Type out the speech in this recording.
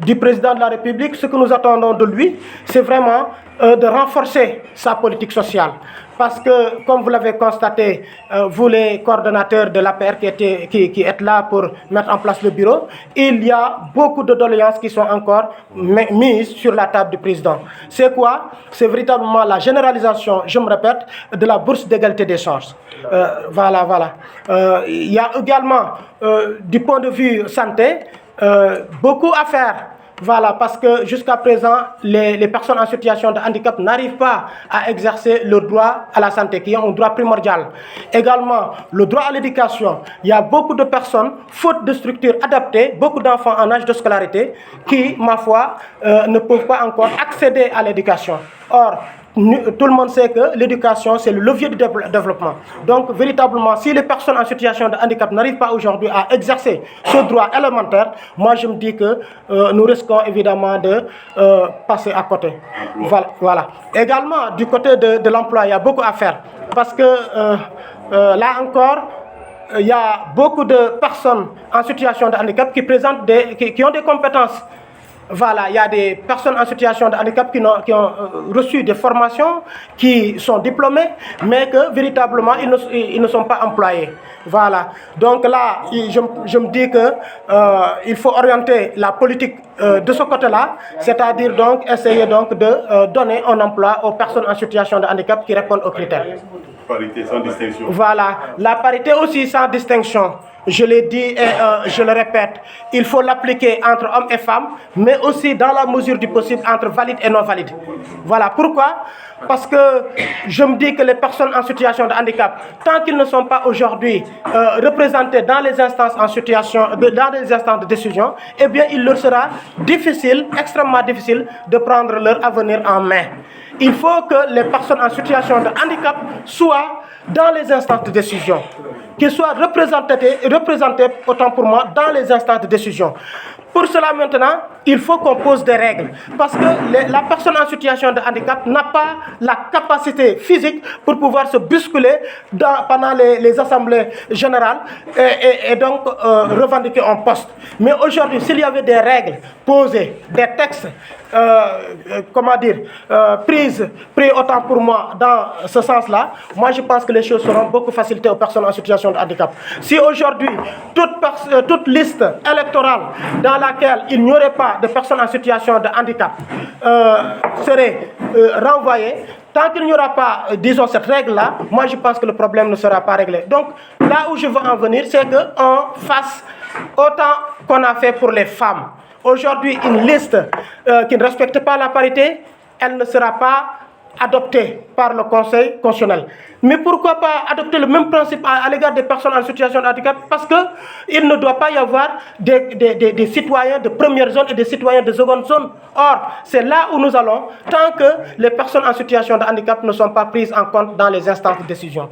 du président de la République, ce que nous attendons de lui, c'est vraiment de renforcer sa politique sociale. Parce que, comme vous l'avez constaté, vous les coordonnateurs de l'APR qui êtes là pour mettre en place le bureau, il y a beaucoup de doléances qui sont encore mises sur la table du président. C'est quoi? C'est véritablement la généralisation, je me répète, de la bourse d'égalité des chances. Voilà. Il y a également, du point de vue santé, beaucoup à faire. Voilà, parce que jusqu'à présent, les personnes en situation de handicap n'arrivent pas à exercer le droit à la santé, qui est un droit primordial. Également, le droit à l'éducation. Il y a beaucoup de personnes, faute de structures adaptées, beaucoup d'enfants en âge de scolarité, qui, ma foi, ne peuvent pas encore accéder à l'éducation. Or, tout le monde sait que l'éducation, c'est le levier du développement. Donc, véritablement, si les personnes en situation de handicap n'arrivent pas aujourd'hui à exercer ce droit élémentaire, moi, je me dis que nous risquons évidemment de passer à côté. Voilà. Également, du côté de l'emploi, il y a beaucoup à faire. Parce que là encore, il y a beaucoup de personnes en situation de handicap qui ont des compétences. Voilà, il y a des personnes en situation de handicap qui ont reçu des formations, qui sont diplômés, mais que véritablement ils ne sont pas employés. Voilà. Donc là, je me dis que il faut orienter la politique de ce côté-là, c'est-à-dire donc essayer donc de donner un emploi aux personnes en situation de handicap qui répondent aux critères. Parité sans distinction. Voilà, la parité aussi sans distinction. Je l'ai dit et je le répète, il faut l'appliquer entre hommes et femmes, mais aussi dans la mesure du possible entre valides et non valides. Voilà pourquoi. Parce que je me dis que les personnes en situation de handicap, tant qu'ils ne sont pas aujourd'hui représentés dans les instances dans les instances de décision, eh bien il leur sera difficile, extrêmement difficile, de prendre leur avenir en main. Il faut que les personnes en situation de handicap soient dans les instances de décision, qu'ils soient représentés, autant pour moi, dans les instances de décision. Pour cela maintenant, il faut qu'on pose des règles. Parce que la personne en situation de handicap n'a pas la capacité physique pour pouvoir se bousculer pendant les assemblées générales et donc revendiquer un poste. Mais aujourd'hui, s'il y avait des règles posées, des textes, pris autant pour moi dans ce sens-là, moi je pense que les choses seront beaucoup facilitées aux personnes en situation de handicap. Si aujourd'hui, toute liste électorale dans laquelle il n'y aurait pas de personnes en situation de handicap serait renvoyée, tant qu'il n'y aura pas, disons, cette règle-là, moi je pense que le problème ne sera pas réglé. Donc là où je veux en venir, c'est qu'on fasse autant qu'on a fait pour les femmes. Aujourd'hui, une liste qui ne respecte pas la parité, elle ne sera pas adoptée par le Conseil constitutionnel. Mais pourquoi pas adopter le même principe à l'égard des personnes en situation de handicap? Parce qu'il ne doit pas y avoir des citoyens de première zone et des citoyens de seconde zone. Or, c'est là où nous allons, tant que les personnes en situation de handicap ne sont pas prises en compte dans les instances de décision.